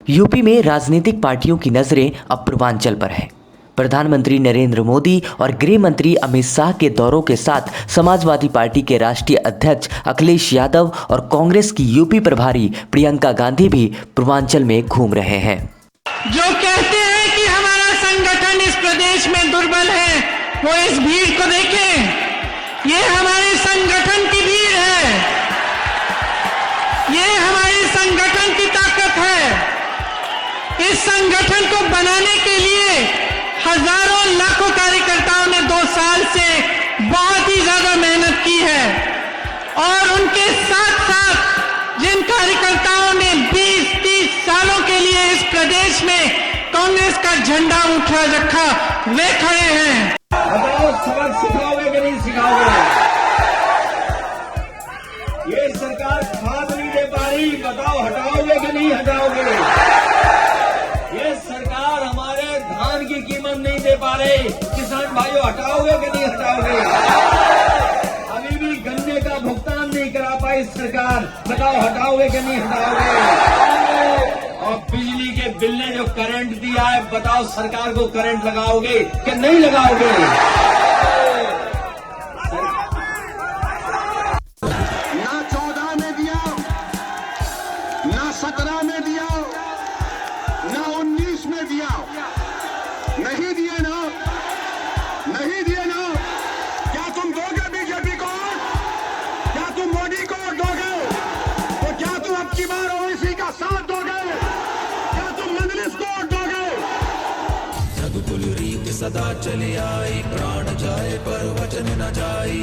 UP में राजनीतिक पार्टियों की नजरें अब पूर्वांचल पर है। प्रधानमंत्री नरेंद्र मोदी और गृह मंत्री अमित शाह के दौरों के साथ समाजवादी पार्टी के राष्ट्रीय अध्यक्ष अखिलेश यादव और कांग्रेस की यूपी प्रभारी प्रियंका गांधी भी पूर्वांचल में घूम रहे हैं। जो कहते हैं कि हमारा संगठन इस प्रदेश में दुर्बल है, वो इस भीड़ को देखें। ये हमारे संगठन की भीड़ है, ये हमारे संगठन की ताकत है। इस संगठन को बनाने के लिए हजारों लाखों कार्यकर्ताओं ने 2 साल से बहुत ही ज्यादा मेहनत की है और उनके साथ साथ जिन कार्यकर्ताओं ने 20-30 सालों के लिए इस प्रदेश में कांग्रेस का झंडा उठा रखा, वे खड़े हैं। बताओ, सबक सिखाओगे कि नहीं सिखाओगे? ये सरकार खाद नहीं दे पा रही, बताओ हटाओगे कि नहीं हटाओगे? ये सरकार हमारे धान की कीमत नहीं दे पा रहे, किसान भाइयों हटाओगे कि नहीं हटाओगे? अभी भी गन्ने का भुगतान नहीं करा पाई सरकार, बताओ हटाओगे कि नहीं हटाओगे? और बिजली के बिल ने जो करंट दिया है, बताओ सरकार को करंट लगाओगे कि नहीं लगाओगे? ना 14 में दिया, ना 17 में दिया, ना 19 में दिया, नहीं दिए ना, नहीं दिए ना। क्या तुम दोगे बीजेपी को? क्या तुम मोदी को दोगे? तो क्या तुम अब की बार ओवैसी का साथ दोगे? क्या तुम मजलिस को दोगे? रघुकुल रीत सदा चले आई, प्राण जाए पर वचन न जाई।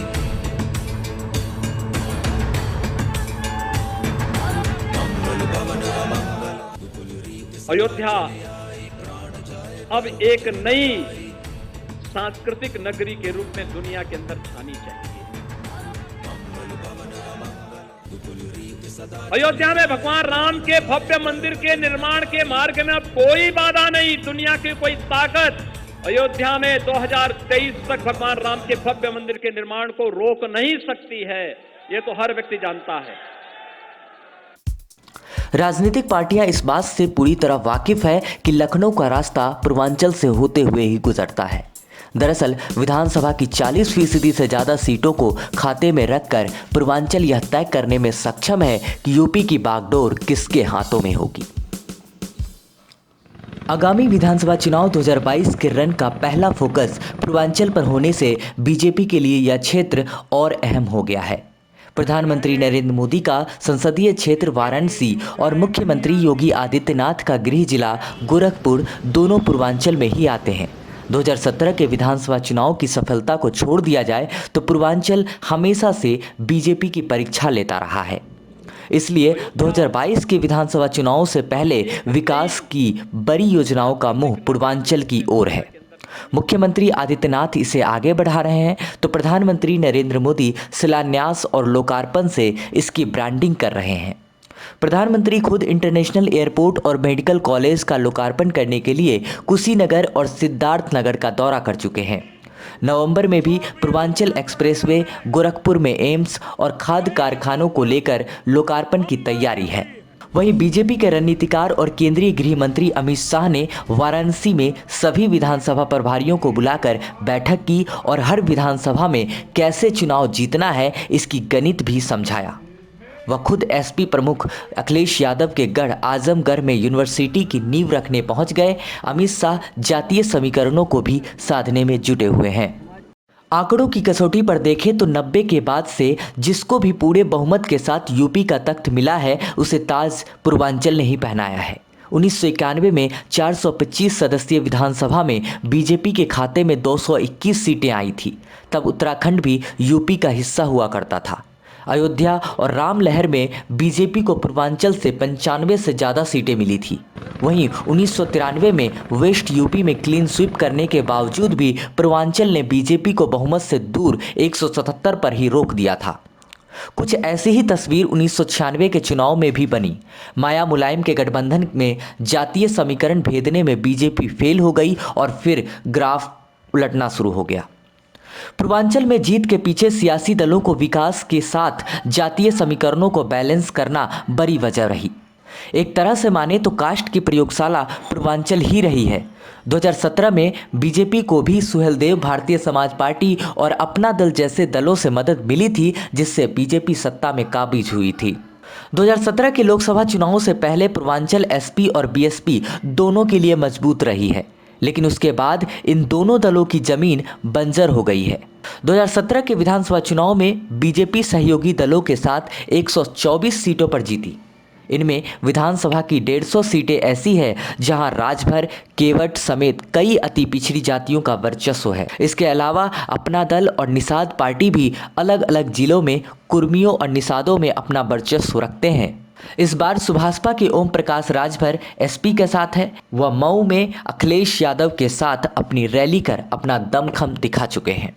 मंगल भवन अमंगल अयोध्या अब एक नई सांस्कृतिक नगरी के रूप में दुनिया के अंदर छानी चाहिए। अयोध्या में भगवान राम के भव्य मंदिर के निर्माण के मार्ग में अब कोई बाधा नहीं, दुनिया की कोई ताकत अयोध्या में 2023 तक भगवान राम के भव्य मंदिर के निर्माण को रोक नहीं सकती है। ये तो हर व्यक्ति जानता है। राजनीतिक पार्टियां इस बात से पूरी तरह वाकिफ है कि लखनऊ का रास्ता पूर्वांचल से होते हुए ही गुजरता है। दरअसल विधानसभा की 40% से ज़्यादा सीटों को खाते में रखकर पूर्वांचल यह तय करने में सक्षम है कि यूपी की बागडोर किसके हाथों में होगी। आगामी विधानसभा चुनाव 2022 के रण का पहला फोकस पूर्वांचल पर होने से बीजेपी के लिए यह क्षेत्र और अहम हो गया है। प्रधानमंत्री नरेंद्र मोदी का संसदीय क्षेत्र वाराणसी और मुख्यमंत्री योगी आदित्यनाथ का गृह जिला गोरखपुर दोनों पूर्वांचल में ही आते हैं। 2017 के विधानसभा चुनाव की सफलता को छोड़ दिया जाए तो पूर्वांचल हमेशा से बीजेपी की परीक्षा लेता रहा है। इसलिए 2022 के विधानसभा चुनाव से पहले विकास की बड़ी योजनाओं का मुंह पूर्वांचल की ओर है। मुख्यमंत्री आदित्यनाथ इसे आगे बढ़ा रहे हैं तो प्रधानमंत्री नरेंद्र मोदी शिलान्यास और लोकार्पण से इसकी ब्रांडिंग कर रहे हैं। प्रधानमंत्री खुद इंटरनेशनल एयरपोर्ट और मेडिकल कॉलेज का लोकार्पण करने के लिए कुशीनगर और सिद्धार्थनगर का दौरा कर चुके हैं। नवंबर में भी पूर्वांचल एक्सप्रेसवे, गोरखपुर में एम्स और खाद्य कारखानों को लेकर लोकार्पण की तैयारी है। वहीं बीजेपी के रणनीतिकार और केंद्रीय गृह मंत्री अमित शाह ने वाराणसी में सभी विधानसभा प्रभारियों को बुलाकर बैठक की और हर विधानसभा में कैसे चुनाव जीतना है इसकी गणित भी समझाया। वह खुद एसपी प्रमुख अखिलेश यादव के गढ़ आजमगढ़ में यूनिवर्सिटी की नींव रखने पहुंच गए। अमित शाह जातीय समीकरणों को भी साधने में जुटे हुए हैं। आंकड़ों की कसौटी पर देखें तो 90 के बाद से जिसको भी पूरे बहुमत के साथ यूपी का तख्त मिला है उसे ताज पूर्वांचल ने ही पहनाया है। 1991 में 425 सदस्यीय विधानसभा में बीजेपी के खाते में 221 सीटें आई थी। तब उत्तराखंड भी यूपी का हिस्सा हुआ करता था। अयोध्या और राम लहर में बीजेपी को पूर्वांचल से 95 से ज़्यादा सीटें मिली थी। वहीं 1993 में वेस्ट यूपी में क्लीन स्वीप करने के बावजूद भी पूर्वांचल ने बीजेपी को बहुमत से दूर 177 पर ही रोक दिया था। कुछ ऐसी ही तस्वीर 1996 के चुनाव में भी बनी। माया मुलायम के गठबंधन में जातीय समीकरण भेदने में बीजेपी फेल हो गई और फिर ग्राफ उलटना शुरू हो गया। पूर्वांचल में जीत के पीछे सियासी दलों को विकास के साथ जातीय समीकरणों को बैलेंस करना बड़ी वजह रही। एक तरह से माने तो कास्ट की प्रयोगशाला पूर्वांचल ही रही है। 2017 में बीजेपी को भी सुहेलदेव, भारतीय समाज पार्टी और अपना दल जैसे दलों से मदद मिली थी, जिससे बीजेपी सत्ता में काबिज हुई थी। 2017 के लोकसभा चुनावों से पहले पूर्वांचल एसपी और बीएसपी दोनों के लिए मजबूत रही है, लेकिन उसके बाद इन दोनों दलों की जमीन बंजर हो गई है। 2017 के विधानसभा चुनाव में बीजेपी सहयोगी दलों के साथ 124 सीटों पर जीती। इनमें विधानसभा की 150 सीटें ऐसी हैं जहां राजभर, केवट समेत कई अति पिछड़ी जातियों का वर्चस्व है। इसके अलावा अपना दल और निषाद पार्टी भी अलग अलग जिलों में कुर्मियों और निषादों में अपना वर्चस्व रखते हैं। इस बार सुभाषपा के ओम प्रकाश राजभर एसपी के साथ है। वह मऊ में अखिलेश यादव के साथ अपनी रैली कर अपना दमखम दिखा चुके हैं।